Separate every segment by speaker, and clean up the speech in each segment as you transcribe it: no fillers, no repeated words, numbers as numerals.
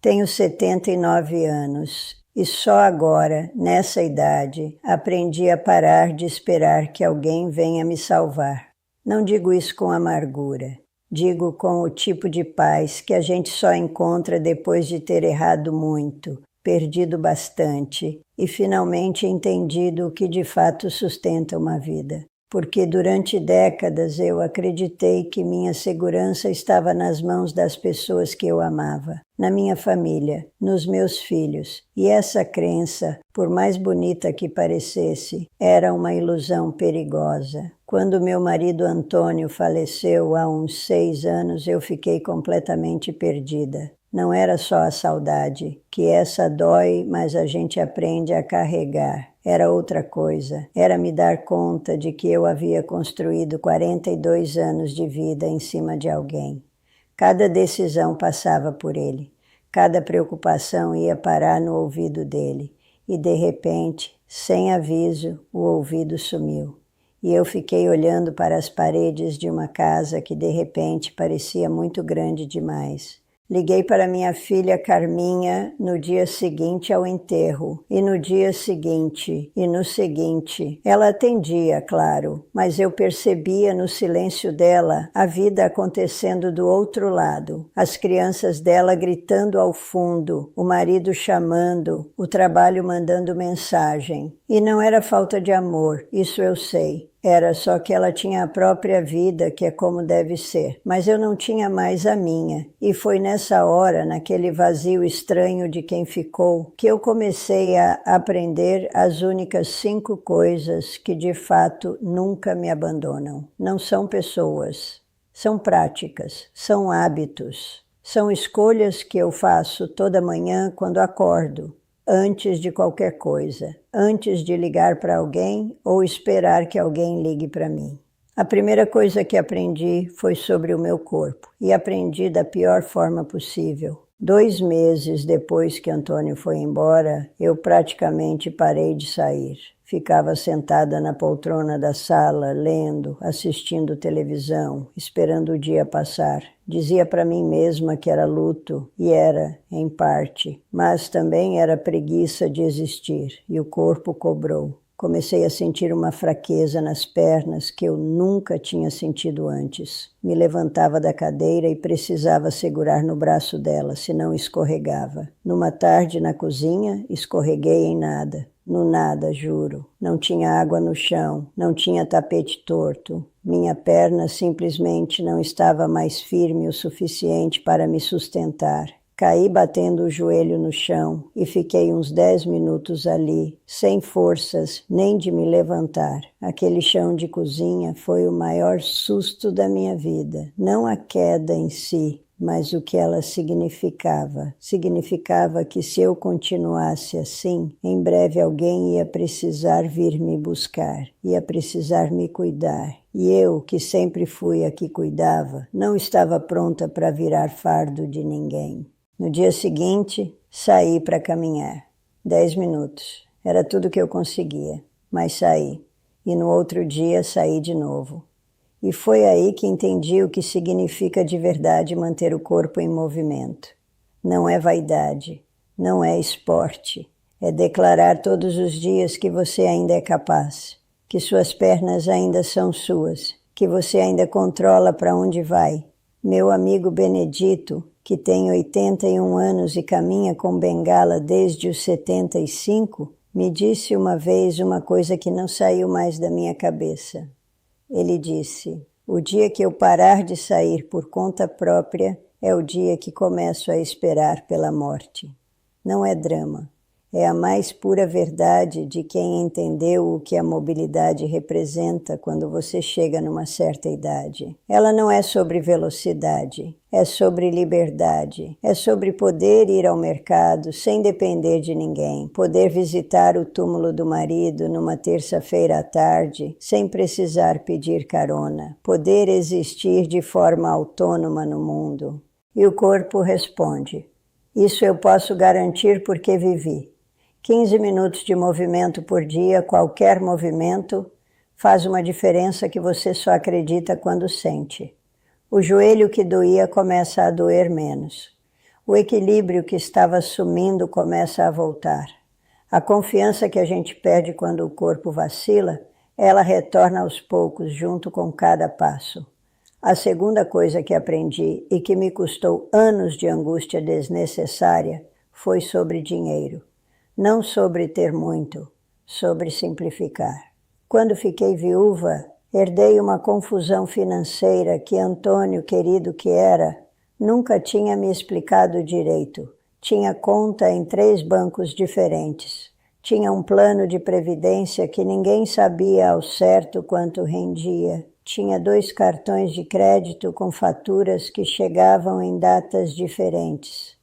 Speaker 1: Tenho 79 anos e só agora, nessa idade, aprendi a parar de esperar que alguém venha me salvar. Não digo isso com amargura. Digo com o tipo de paz que a gente só encontra depois de ter errado muito, perdido bastante e finalmente entendido o que de fato sustenta uma vida. Porque durante décadas eu acreditei que minha segurança estava nas mãos das pessoas que eu amava, na minha família, nos meus filhos. E essa crença, por mais bonita que parecesse, era uma ilusão perigosa. Quando meu marido Antônio faleceu há uns 6 anos, eu fiquei completamente perdida. Não era só a saudade, que essa dói, mas a gente aprende a carregar. Era outra coisa, era me dar conta de que eu havia construído 42 anos de vida em cima de alguém. Cada decisão passava por ele, cada preocupação ia parar no ouvido dele, e de repente, sem aviso, o ouvido sumiu. E eu fiquei olhando para as paredes de uma casa que de repente parecia muito grande demais. Liguei para minha filha Carminha no dia seguinte ao enterro, e no dia seguinte, e no seguinte. Ela atendia, claro, mas eu percebia no silêncio dela a vida acontecendo do outro lado. As crianças dela gritando ao fundo, o marido chamando, o trabalho mandando mensagem. E não era falta de amor, isso eu sei. Era só que ela tinha a própria vida, que é como deve ser. Mas eu não tinha mais a minha. E foi nessa hora, naquele vazio estranho de quem ficou, que eu comecei a aprender as únicas 5 coisas que de fato nunca me abandonam. Não são pessoas, são práticas, são hábitos, são escolhas que eu faço toda manhã quando acordo. Antes de qualquer coisa, antes de ligar para alguém ou esperar que alguém ligue para mim. A primeira coisa que aprendi foi sobre o meu corpo, e aprendi da pior forma possível. 2 meses depois que Antônio foi embora, eu praticamente parei de sair. Ficava sentada na poltrona da sala, lendo, assistindo televisão, esperando o dia passar. Dizia para mim mesma que era luto, e era, em parte, mas também era preguiça de existir, e o corpo cobrou. Comecei a sentir uma fraqueza nas pernas que eu nunca tinha sentido antes. Me levantava da cadeira e precisava segurar no braço dela, senão escorregava. Numa tarde na cozinha, escorreguei em nada. No nada, juro. Não tinha água no chão, não tinha tapete torto. Minha perna simplesmente não estava mais firme o suficiente para me sustentar. Caí batendo o joelho no chão e fiquei uns 10 minutos ali, sem forças nem de me levantar. Aquele chão de cozinha foi o maior susto da minha vida. Não a queda em si, mas o que ela significava. Significava que se eu continuasse assim, em breve alguém ia precisar vir me buscar, ia precisar me cuidar. E eu, que sempre fui a que cuidava, não estava pronta para virar fardo de ninguém. No dia seguinte, saí para caminhar. 10 minutos. Era tudo que eu conseguia, mas saí. E no outro dia, saí de novo. E foi aí que entendi o que significa de verdade manter o corpo em movimento. Não é vaidade, não é esporte. É declarar todos os dias que você ainda é capaz, que suas pernas ainda são suas, que você ainda controla para onde vai. Meu amigo Benedito, que tem 81 anos e caminha com bengala desde os 75, me disse uma vez uma coisa que não saiu mais da minha cabeça. Ele disse: o dia que eu parar de sair por conta própria é o dia que começo a esperar pela morte. Não é drama. É a mais pura verdade de quem entendeu o que a mobilidade representa quando você chega numa certa idade. Ela não é sobre velocidade, é sobre liberdade, é sobre poder ir ao mercado sem depender de ninguém, poder visitar o túmulo do marido numa terça-feira à tarde sem precisar pedir carona, poder existir de forma autônoma no mundo. E o corpo responde: isso eu posso garantir porque vivi. 15 minutos de movimento por dia, qualquer movimento, faz uma diferença que você só acredita quando sente. O joelho que doía começa a doer menos. O equilíbrio que estava sumindo começa a voltar. A confiança que a gente perde quando o corpo vacila, ela retorna aos poucos junto com cada passo. A segunda coisa que aprendi e que me custou anos de angústia desnecessária foi sobre dinheiro. Não sobre ter muito, sobre simplificar. Quando fiquei viúva, herdei uma confusão financeira que Antônio, querido que era, nunca tinha me explicado direito. Tinha conta em 3 bancos diferentes. Tinha um plano de previdência que ninguém sabia ao certo quanto rendia. Tinha 2 cartões de crédito com faturas que chegavam em datas diferentes.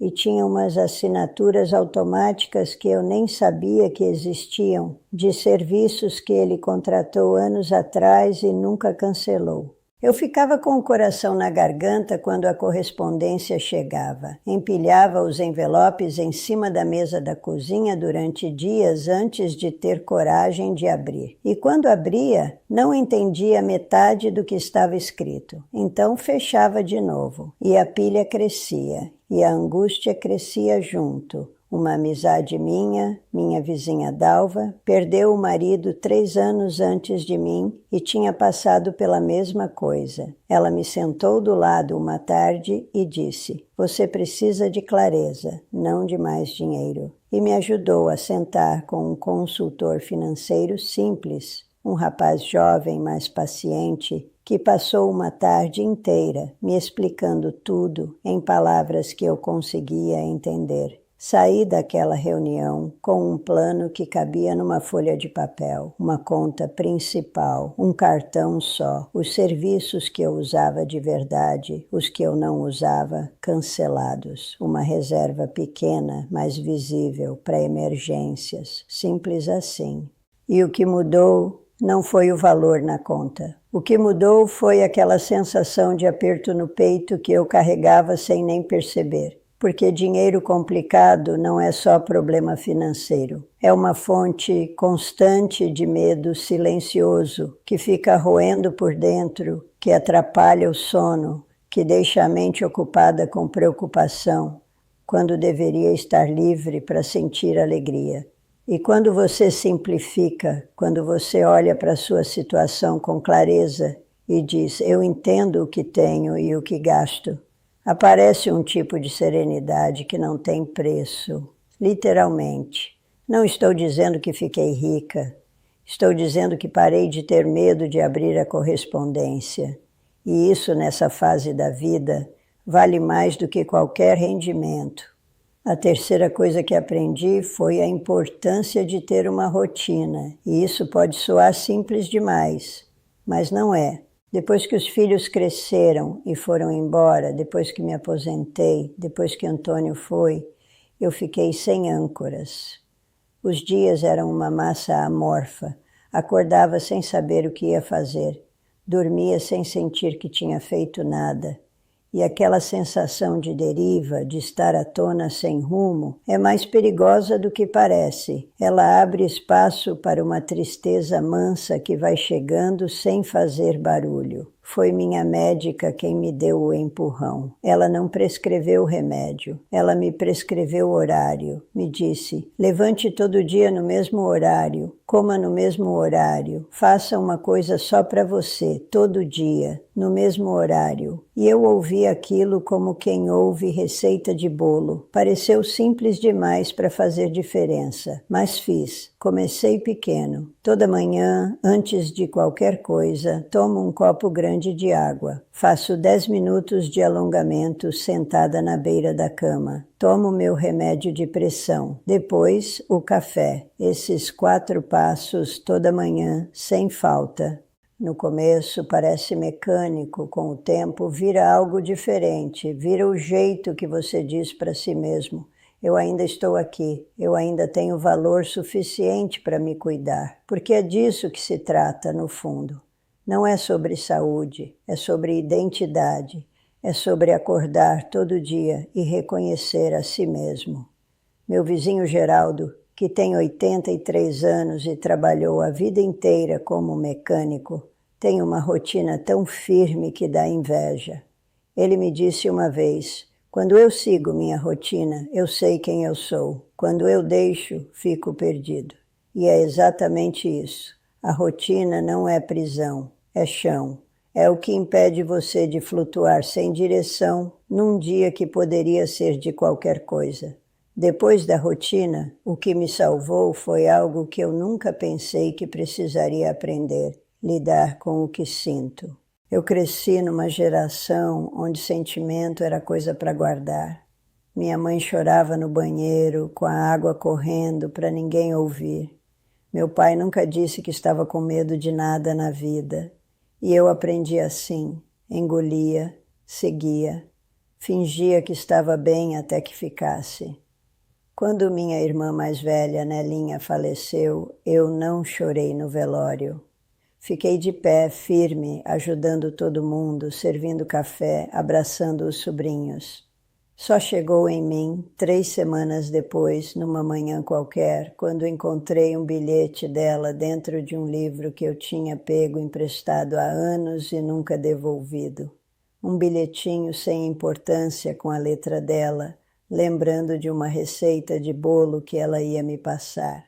Speaker 1: E tinha umas assinaturas automáticas que eu nem sabia que existiam, de serviços que ele contratou anos atrás e nunca cancelou. Eu ficava com o coração na garganta quando a correspondência chegava. Empilhava os envelopes em cima da mesa da cozinha durante dias antes de ter coragem de abrir. E quando abria, não entendia metade do que estava escrito. Então fechava de novo. E a pilha crescia. E a angústia crescia junto. Uma amizade minha vizinha Dalva, perdeu o marido 3 anos antes de mim e tinha passado pela mesma coisa. Ela me sentou do lado uma tarde e disse: "Você precisa de clareza, não de mais dinheiro." E me ajudou a sentar com um consultor financeiro simples, um rapaz jovem, mas paciente, que passou uma tarde inteira me explicando tudo em palavras que eu conseguia entender. Saí daquela reunião com um plano que cabia numa folha de papel, uma conta principal, um cartão só, os serviços que eu usava de verdade, os que eu não usava, cancelados, uma reserva pequena, mas visível para emergências, simples assim. E o que mudou não foi o valor na conta. O que mudou foi aquela sensação de aperto no peito que eu carregava sem nem perceber. Porque dinheiro complicado não é só problema financeiro. É uma fonte constante de medo silencioso que fica roendo por dentro, que atrapalha o sono, que deixa a mente ocupada com preocupação, quando deveria estar livre para sentir alegria. E quando você simplifica, quando você olha para a sua situação com clareza e diz: "Eu entendo o que tenho e o que gasto", aparece um tipo de serenidade que não tem preço, literalmente. Não estou dizendo que fiquei rica, estou dizendo que parei de ter medo de abrir a correspondência. E isso, nessa fase da vida, vale mais do que qualquer rendimento. A terceira coisa que aprendi foi a importância de ter uma rotina, e isso pode soar simples demais, mas não é. Depois que os filhos cresceram e foram embora, depois que me aposentei, depois que Antônio foi, eu fiquei sem âncoras. Os dias eram uma massa amorfa, acordava sem saber o que ia fazer, dormia sem sentir que tinha feito nada. E aquela sensação de deriva, de estar à tona sem rumo, é mais perigosa do que parece. Ela abre espaço para uma tristeza mansa que vai chegando sem fazer barulho. Foi minha médica quem me deu o empurrão. Ela não prescreveu remédio. Ela me prescreveu horário. Me disse: "Levante todo dia no mesmo horário, coma no mesmo horário, faça uma coisa só para você, todo dia, no mesmo horário." E eu ouvi aquilo como quem ouve receita de bolo. Pareceu simples demais para fazer diferença, mas fiz. Comecei pequeno. Toda manhã, antes de qualquer coisa, tomo um copo grande de água. Faço 10 minutos de alongamento sentada na beira da cama. Tomo meu remédio de pressão. Depois, o café. Esses 4 passos toda manhã, sem falta. No começo parece mecânico, com o tempo vira algo diferente, vira o jeito que você diz para si mesmo: "Eu ainda estou aqui, eu ainda tenho valor suficiente para me cuidar." Porque é disso que se trata, no fundo. Não é sobre saúde, é sobre identidade, é sobre acordar todo dia e reconhecer a si mesmo. Meu vizinho Geraldo, que tem 83 anos e trabalhou a vida inteira como mecânico, tem uma rotina tão firme que dá inveja. Ele me disse uma vez: Quando eu sigo minha rotina, eu sei quem eu sou. Quando eu deixo, fico perdido. E é exatamente isso. A rotina não é prisão, é chão. É o que impede você de flutuar sem direção num dia que poderia ser de qualquer coisa. Depois da rotina, o que me salvou foi algo que eu nunca pensei que precisaria aprender: lidar com o que sinto. Eu cresci numa geração onde sentimento era coisa para guardar. Minha mãe chorava no banheiro, com a água correndo para ninguém ouvir. Meu pai nunca disse que estava com medo de nada na vida. E eu aprendi assim, engolia, seguia, fingia que estava bem até que ficasse. Quando minha irmã mais velha, Nelinha, faleceu, eu não chorei no velório. Fiquei de pé, firme, ajudando todo mundo, servindo café, abraçando os sobrinhos. Só chegou em mim 3 semanas depois, numa manhã qualquer, quando encontrei um bilhete dela dentro de um livro que eu tinha pego emprestado há anos e nunca devolvido. Um bilhetinho sem importância com a letra dela, lembrando de uma receita de bolo que ela ia me passar.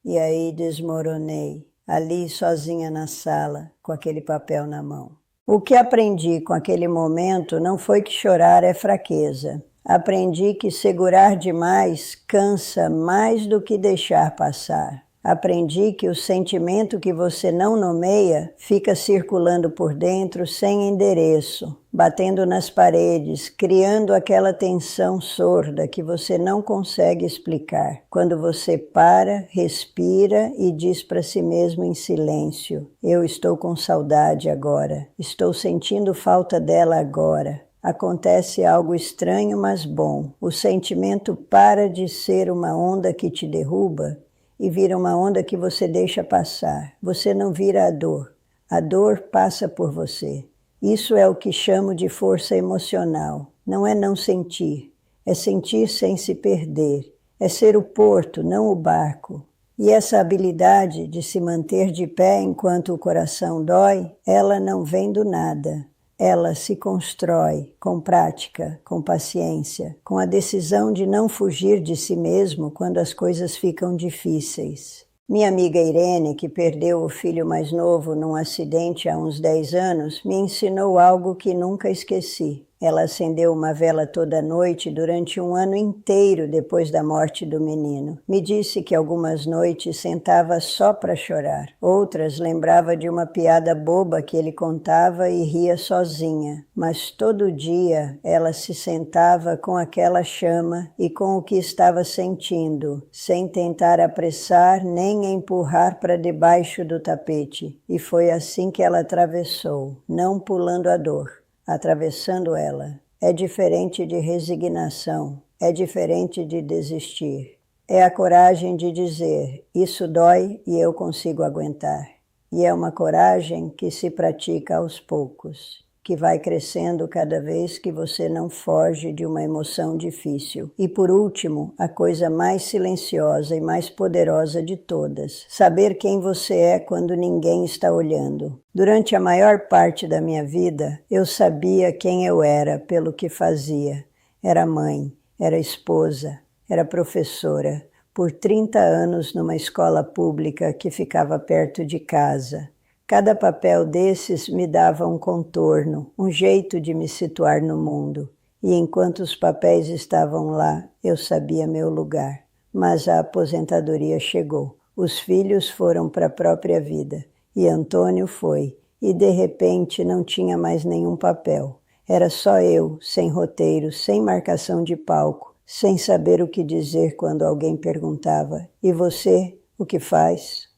Speaker 1: E aí desmoronei, ali sozinha na sala, com aquele papel na mão. O que aprendi com aquele momento não foi que chorar é fraqueza. Aprendi que segurar demais cansa mais do que deixar passar. Aprendi que o sentimento que você não nomeia fica circulando por dentro sem endereço, batendo nas paredes, criando aquela tensão sorda que você não consegue explicar. Quando você para, respira e diz para si mesmo em silêncio: eu estou com saudade agora, estou sentindo falta dela agora. Acontece algo estranho, mas bom. O sentimento para de ser uma onda que te derruba e vira uma onda que você deixa passar. Você não vira a dor. A dor passa por você. Isso é o que chamo de força emocional. Não é não sentir. É sentir sem se perder. É ser o porto, não o barco. E essa habilidade de se manter de pé enquanto o coração dói, ela não vem do nada. Ela se constrói com prática, com paciência, com a decisão de não fugir de si mesmo quando as coisas ficam difíceis. Minha amiga Irene, que perdeu o filho mais novo num acidente há uns 10 anos, me ensinou algo que nunca esqueci. Ela acendeu uma vela toda noite durante um ano inteiro depois da morte do menino. Me disse que algumas noites sentava só para chorar. Outras lembrava de uma piada boba que ele contava e ria sozinha. Mas todo dia ela se sentava com aquela chama e com o que estava sentindo, sem tentar apressar nem empurrar para debaixo do tapete. E foi assim que ela atravessou, não pulando a dor, atravessando ela. É diferente de resignação, é diferente de desistir. É a coragem de dizer: isso dói e eu consigo aguentar. E é uma coragem que se pratica aos poucos, que vai crescendo cada vez que você não foge de uma emoção difícil. E por último, a coisa mais silenciosa e mais poderosa de todas: saber quem você é quando ninguém está olhando. Durante a maior parte da minha vida, eu sabia quem eu era pelo que fazia. Era mãe, era esposa, era professora, por 30 anos numa escola pública que ficava perto de casa. Cada papel desses me dava um contorno, um jeito de me situar no mundo. E enquanto os papéis estavam lá, eu sabia meu lugar. Mas a aposentadoria chegou. Os filhos foram para a própria vida. E Antônio foi. E de repente não tinha mais nenhum papel. Era só eu, sem roteiro, sem marcação de palco, sem saber o que dizer quando alguém perguntava: e você, o que faz?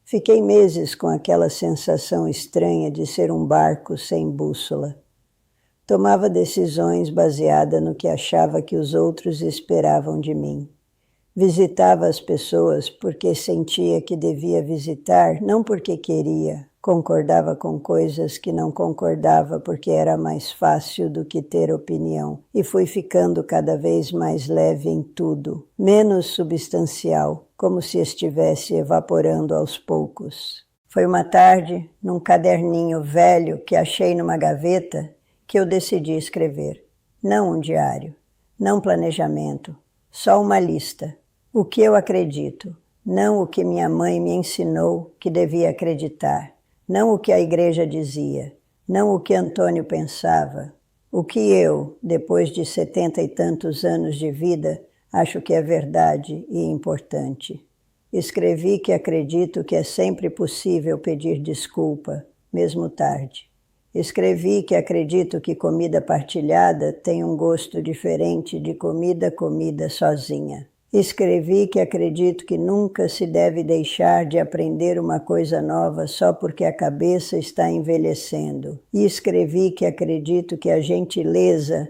Speaker 1: Fiquei meses com aquela sensação estranha de ser um barco sem bússola. Tomava decisões baseada no que achava que os outros esperavam de mim. Visitava as pessoas porque sentia que devia visitar, não porque queria. Concordava com coisas que não concordava porque era mais fácil do que ter opinião. E fui ficando cada vez mais leve em tudo, menos substancial, como se estivesse evaporando aos poucos. Foi uma tarde, num caderninho velho que achei numa gaveta, que eu decidi escrever. não um diário, não planejamento, só uma lista. O que eu acredito, não o que minha mãe me ensinou que devia acreditar, não o que a igreja dizia, não o que Antônio pensava, o que eu, depois de 70 e tantos anos de vida, acho que é verdade e importante. Escrevi que acredito que é sempre possível pedir desculpa, mesmo tarde. Escrevi que acredito que comida partilhada tem um gosto diferente de comida comida sozinha. Escrevi que acredito que nunca se deve deixar de aprender uma coisa nova só porque a cabeça está envelhecendo. E escrevi que acredito que a gentileza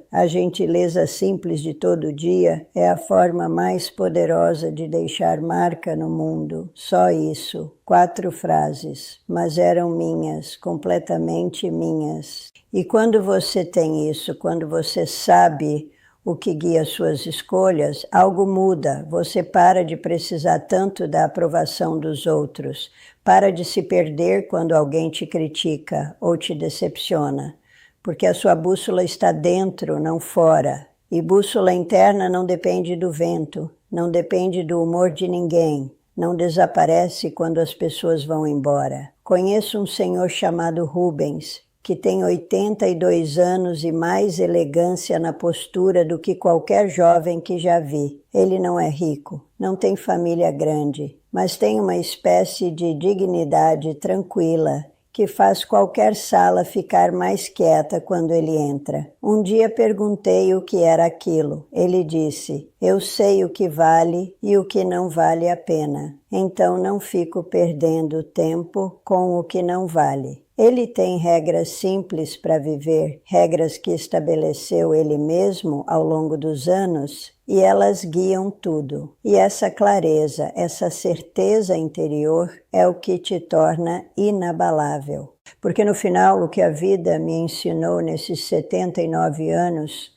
Speaker 1: simples de todo dia, é a forma mais poderosa de deixar marca no mundo. Só isso. 4 frases, mas eram minhas, completamente minhas. E quando você tem isso, quando você sabe o que guia suas escolhas, algo muda. Você para de precisar tanto da aprovação dos outros. Para de se perder quando alguém te critica ou te decepciona. Porque a sua bússola está dentro, não fora. E bússola interna não depende do vento, não depende do humor de ninguém. Não desaparece quando as pessoas vão embora. Conheço um senhor chamado Rubens, que tem 82 anos e mais elegância na postura do que qualquer jovem que já vi. Ele não é rico, não tem família grande, mas tem uma espécie de dignidade tranquila que faz qualquer sala ficar mais quieta quando ele entra. Um dia perguntei o que era aquilo. Ele disse: eu sei o que vale e o que não vale a pena. Então não fico perdendo tempo com o que não vale. Ele tem regras simples para viver, regras que estabeleceu ele mesmo ao longo dos anos, e elas guiam tudo. E essa clareza, essa certeza interior é o que te torna inabalável. Porque no final, o que a vida me ensinou nesses 79 anos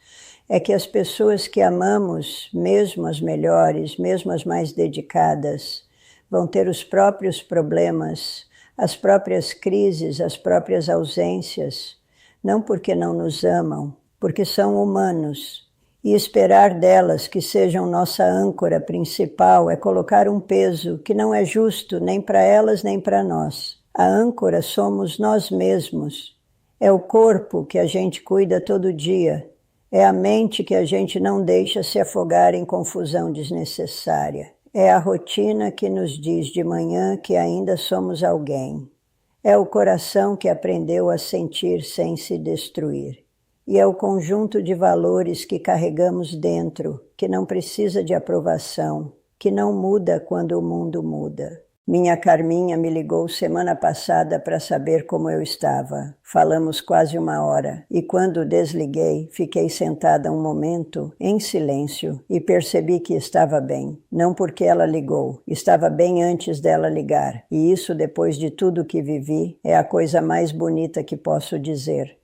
Speaker 1: é que as pessoas que amamos, mesmo as melhores, mesmo as mais dedicadas, vão ter os próprios problemas, as próprias crises, as próprias ausências, não porque não nos amam, porque são humanos. E esperar delas que sejam nossa âncora principal é colocar um peso que não é justo nem para elas nem para nós. A âncora somos nós mesmos. É o corpo que a gente cuida todo dia. É a mente que a gente não deixa se afogar em confusão desnecessária. É a rotina que nos diz de manhã que ainda somos alguém. É o coração que aprendeu a sentir sem se destruir. E é o conjunto de valores que carregamos dentro, que não precisa de aprovação, que não muda quando o mundo muda. Minha Carminha me ligou semana passada para saber como eu estava. Falamos quase 1 hora e quando desliguei, fiquei sentada um momento em silêncio e percebi que estava bem. Não porque ela ligou, estava bem antes dela ligar. E isso, depois de tudo que vivi, é a coisa mais bonita que posso dizer.